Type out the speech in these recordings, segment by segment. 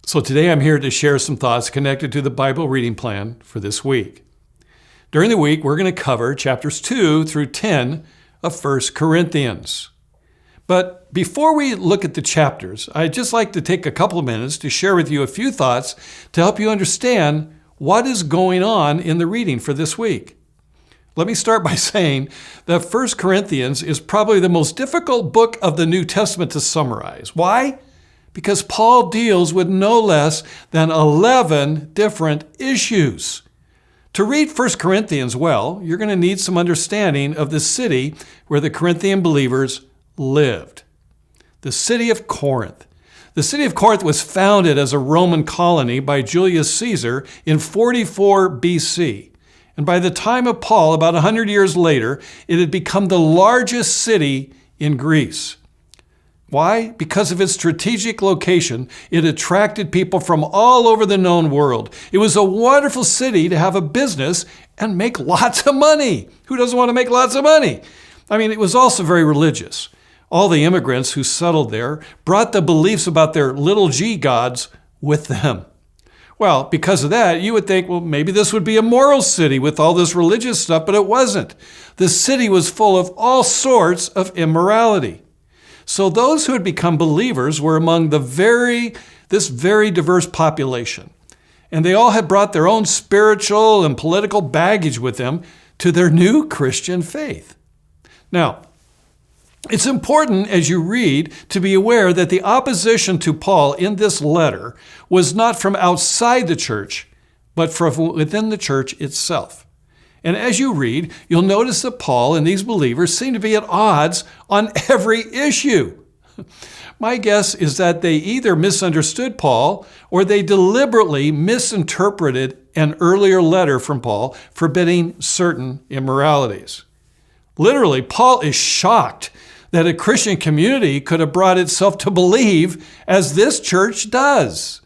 So today I'm here to share some thoughts connected to the Bible reading plan for this week. During the week, we're going to cover chapters 2 through 10 of 1 Corinthians. But before we look at the chapters, I'd just like to take a couple of minutes to share with you a few thoughts to help you understand what is going on in the reading for this week. Let me start by saying that 1 Corinthians is probably the most difficult book of the New Testament to summarize. Why? Because Paul deals with no less than 11 different issues. To read 1 Corinthians well, you're going to need some understanding of the city where the Corinthian believers lived. The city of Corinth. The city of Corinth was founded as a Roman colony by Julius Caesar in 44 BC. And by the time of Paul, about 100 years later, it had become the largest city in Greece. Why? Because of its strategic location, it attracted people from all over the known world. It was a wonderful city to have a business and make lots of money. Who doesn't want to make lots of money? It was also very religious. All the immigrants who settled there brought the beliefs about their little g gods with them. Well, because of that, you would think, well, maybe this would be a moral city with all this religious stuff, but it wasn't. The city was full of all sorts of immorality. So those who had become believers were among this very diverse population. And they all had brought their own spiritual and political baggage with them to their new Christian faith. Now, it's important as you read to be aware that the opposition to Paul in this letter was not from outside the church, but from within the church itself. And as you read, you'll notice that Paul and these believers seem to be at odds on every issue. My guess is that they either misunderstood Paul or they deliberately misinterpreted an earlier letter from Paul forbidding certain immoralities. Literally, Paul is shocked that a Christian community could have brought itself to believe as this church does.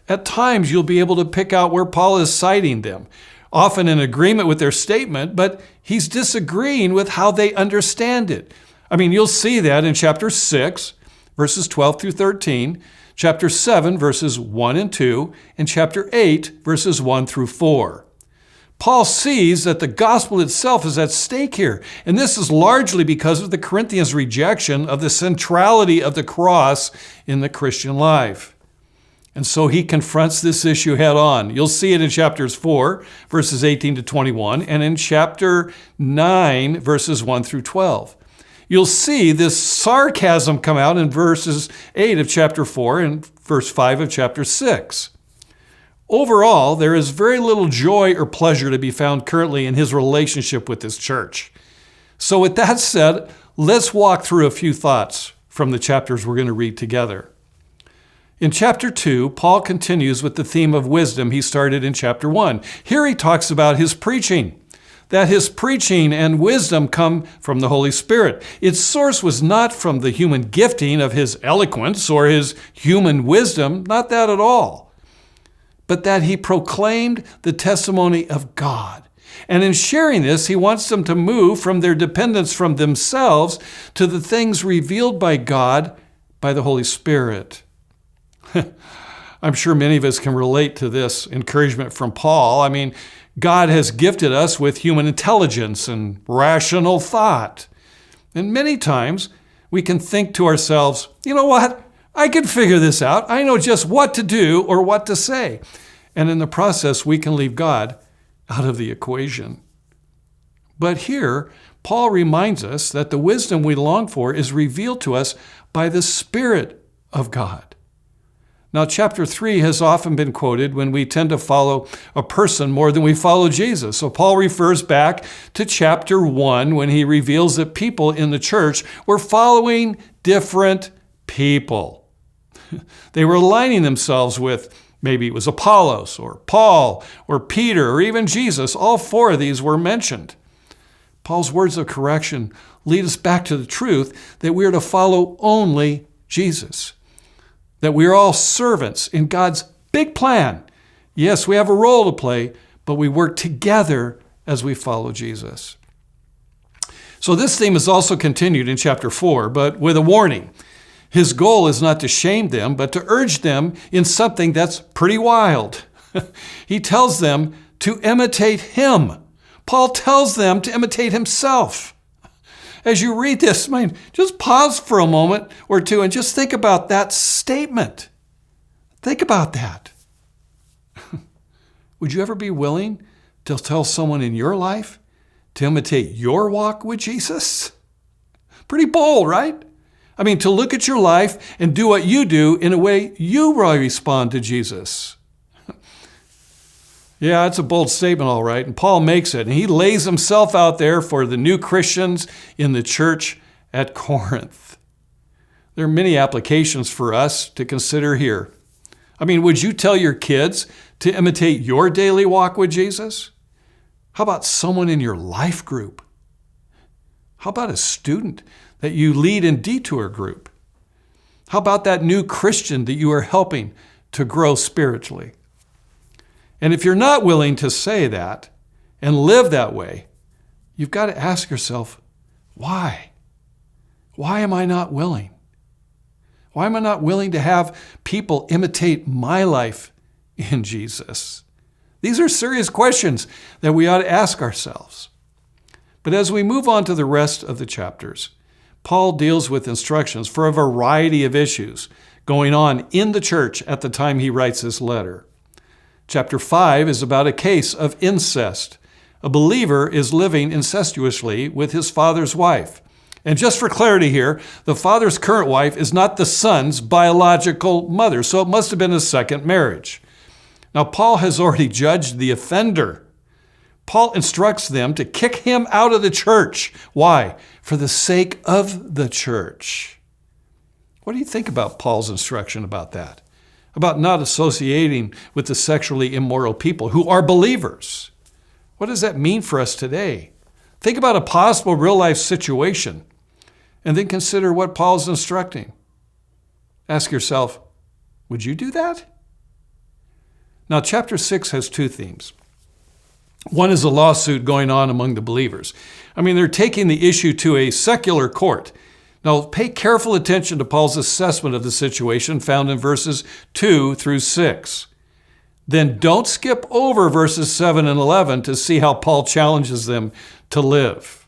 At times, you'll be able to pick out where Paul is citing them, often in agreement with their statement, but he's disagreeing with how they understand it. You'll see that in chapter 6, verses 12 through 13, chapter 7, verses 1 and 2, and chapter 8, verses 1 through 4. Paul sees that the gospel itself is at stake here, and this is largely because of the Corinthians' rejection of the centrality of the cross in the Christian life. And so he confronts this issue head on. You'll see it in chapters 4, verses 18 to 21, and in chapter 9, verses 1 through 12. You'll see this sarcasm come out in verses 8 of chapter 4 and verse 5 of chapter 6. Overall, there is very little joy or pleasure to be found currently in his relationship with this church. So with that said, let's walk through a few thoughts from the chapters we're going to read together. In chapter 2, Paul continues with the theme of wisdom he started in chapter 1. Here he talks about his preaching, that his preaching and wisdom come from the Holy Spirit. Its source was not from the human gifting of his eloquence or his human wisdom, not that at all, but that he proclaimed the testimony of God. And in sharing this, he wants them to move from their dependence from themselves to the things revealed by God by the Holy Spirit. I'm sure many of us can relate to this encouragement from Paul. God has gifted us with human intelligence and rational thought. And many times we can think to ourselves, you know what? I can figure this out. I know just what to do or what to say. And in the process, we can leave God out of the equation. But here, Paul reminds us that the wisdom we long for is revealed to us by the Spirit of God. Now, chapter 3 has often been quoted when we tend to follow a person more than we follow Jesus. So Paul refers back to chapter 1 when he reveals that people in the church were following different people. They were aligning themselves with, maybe it was Apollos or Paul or Peter or even Jesus. All four of these were mentioned. Paul's words of correction lead us back to the truth that we are to follow only Jesus. That we are all servants in God's big plan. Yes, we have a role to play, but we work together as we follow Jesus. So this theme is also continued in chapter 4, but with a warning. His goal is not to shame them, but to urge them in something that's pretty wild. He tells them to imitate him. Paul tells them to imitate himself. As you read this, just pause for a moment or two and just think about that statement. Think about that. Would you ever be willing to tell someone in your life to imitate your walk with Jesus? Pretty bold, right? To look at your life and do what you do in a way you respond to Jesus. Yeah, it's a bold statement, all right, and Paul makes it, and he lays himself out there for the new Christians in the church at Corinth. There are many applications for us to consider here. Would you tell your kids to imitate your daily walk with Jesus? How about someone in your life group? How about a student that you lead in detour group? How about that new Christian that you are helping to grow spiritually? And if you're not willing to say that and live that way, you've got to ask yourself, why? Why am I not willing? Why am I not willing to have people imitate my life in Jesus? These are serious questions that we ought to ask ourselves. But as we move on to the rest of the chapters, Paul deals with instructions for a variety of issues going on in the church at the time he writes this letter. Chapter 5 is about a case of incest. A believer is living incestuously with his father's wife. And just for clarity here, the father's current wife is not the son's biological mother, so it must have been a second marriage. Now, Paul has already judged the offender. Paul instructs them to kick him out of the church. Why? For the sake of the church. What do you think about Paul's instruction about that? About not associating with the sexually immoral people who are believers? What does that mean for us today? Think about a possible real-life situation and then consider what Paul's instructing. Ask yourself, would you do that? Now, chapter 6 has two themes. One is a lawsuit going on among the believers. They're taking the issue to a secular court. Now, pay careful attention to Paul's assessment of the situation found in verses 2 through 6. Then don't skip over verses 7 and 11 to see how Paul challenges them to live.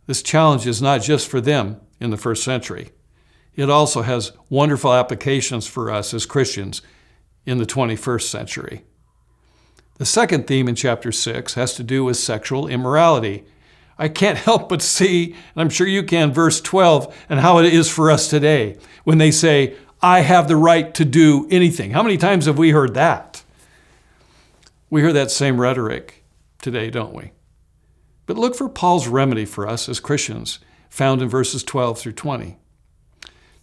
This challenge is not just for them in the first century. It also has wonderful applications for us as Christians in the 21st century. The second theme in chapter 6 has to do with sexual immorality. I can't help but see, and I'm sure you can, verse 12, and how it is for us today when they say, I have the right to do anything. How many times have we heard that? We hear that same rhetoric today, don't we? But look for Paul's remedy for us as Christians, found in verses 12 through 20.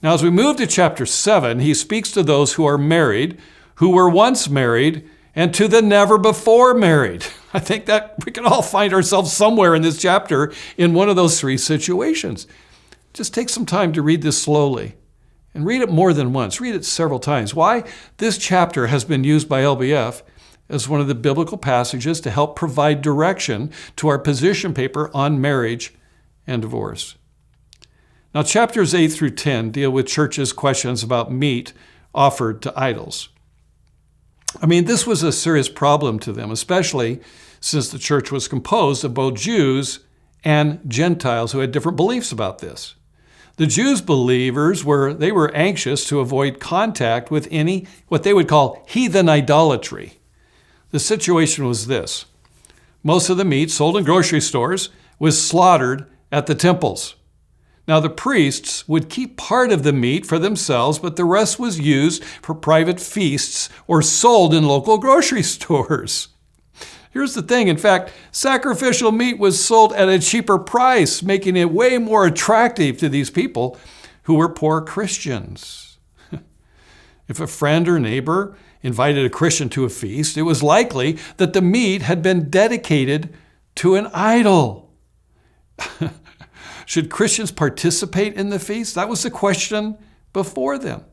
Now, as we move to chapter 7, he speaks to those who are married, who were once married, and to the never before married. I think that we can all find ourselves somewhere in this chapter in one of those three situations. Just take some time to read this slowly and read it more than once. Read it several times. Why? This chapter has been used by LBF as one of the biblical passages to help provide direction to our position paper on marriage and divorce. Now, chapters 8 through 10 deal with churches' questions about meat offered to idols. This was a serious problem to them, especially since the church was composed of both Jews and Gentiles who had different beliefs about this. The Jews believers were anxious to avoid contact with any, what they would call heathen idolatry. The situation was this. Most of the meat sold in grocery stores was slaughtered at the temples. Now, the priests would keep part of the meat for themselves, but the rest was used for private feasts or sold in local grocery stores. Here's the thing. In fact, sacrificial meat was sold at a cheaper price, making it way more attractive to these people who were poor Christians. If a friend or neighbor invited a Christian to a feast, it was likely that the meat had been dedicated to an idol. Should Christians participate in the feast? That was the question before them.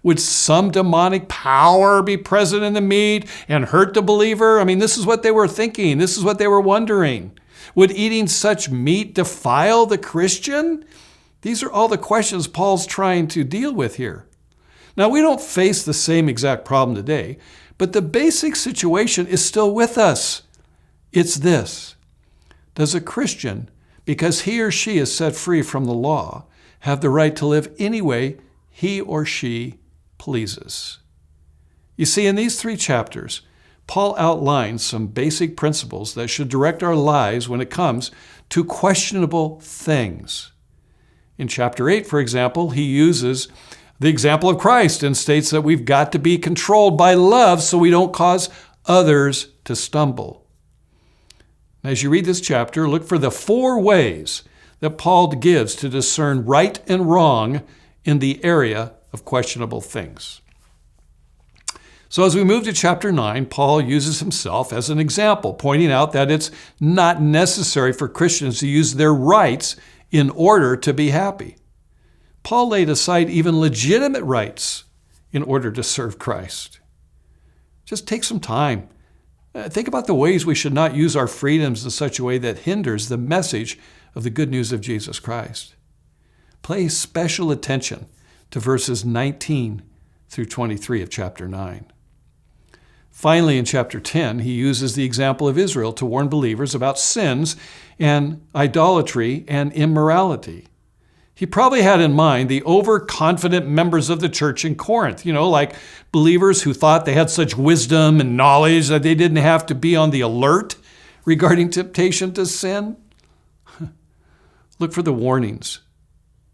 Would some demonic power be present in the meat and hurt the believer? This is what they were thinking. This is what they were wondering. Would eating such meat defile the Christian? These are all the questions Paul's trying to deal with here. Now, we don't face the same exact problem today, but the basic situation is still with us. It's this: does a Christian, because he or she is set free from the law, have the right to live any way he or she pleases? You see, in these 3 chapters, Paul outlines some basic principles that should direct our lives when it comes to questionable things. In chapter 8, for example, he uses the example of Christ and states that we've got to be controlled by love so we don't cause others to stumble. As you read this chapter, look for the 4 ways that Paul gives to discern right and wrong in the area of questionable things. So as we move to chapter 9, Paul uses himself as an example, pointing out that it's not necessary for Christians to use their rights in order to be happy. Paul laid aside even legitimate rights in order to serve Christ. Just take some time. Think about the ways we should not use our freedoms in such a way that hinders the message of the good news of Jesus Christ. Pay special attention to verses 19 through 23 of chapter 9. Finally, in chapter 10, he uses the example of Israel to warn believers about sins and idolatry and immorality. He probably had in mind the overconfident members of the church in Corinth, like believers who thought they had such wisdom and knowledge that they didn't have to be on the alert regarding temptation to sin. Look for the warnings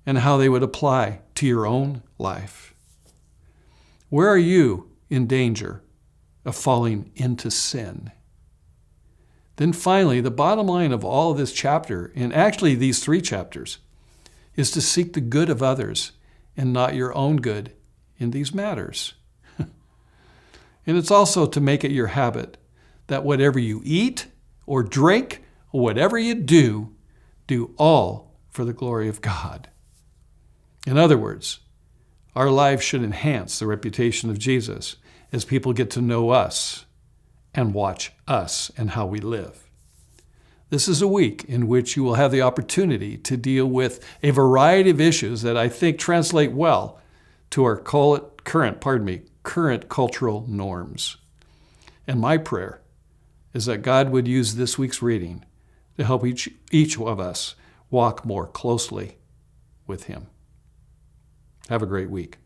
and how they would apply to your own life. Where are you in danger of falling into sin? Then finally, the bottom line of all of this chapter, and actually these 3 chapters, is to seek the good of others and not your own good in these matters. And it's also to make it your habit that whatever you eat or drink or whatever you do all for the glory of God. In other words, our lives should enhance the reputation of Jesus as people get to know us and watch us and how we live. This is a week in which you will have the opportunity to deal with a variety of issues that I think translate well to our current cultural norms. And my prayer is that God would use this week's reading to help each of us walk more closely with Him. Have a great week.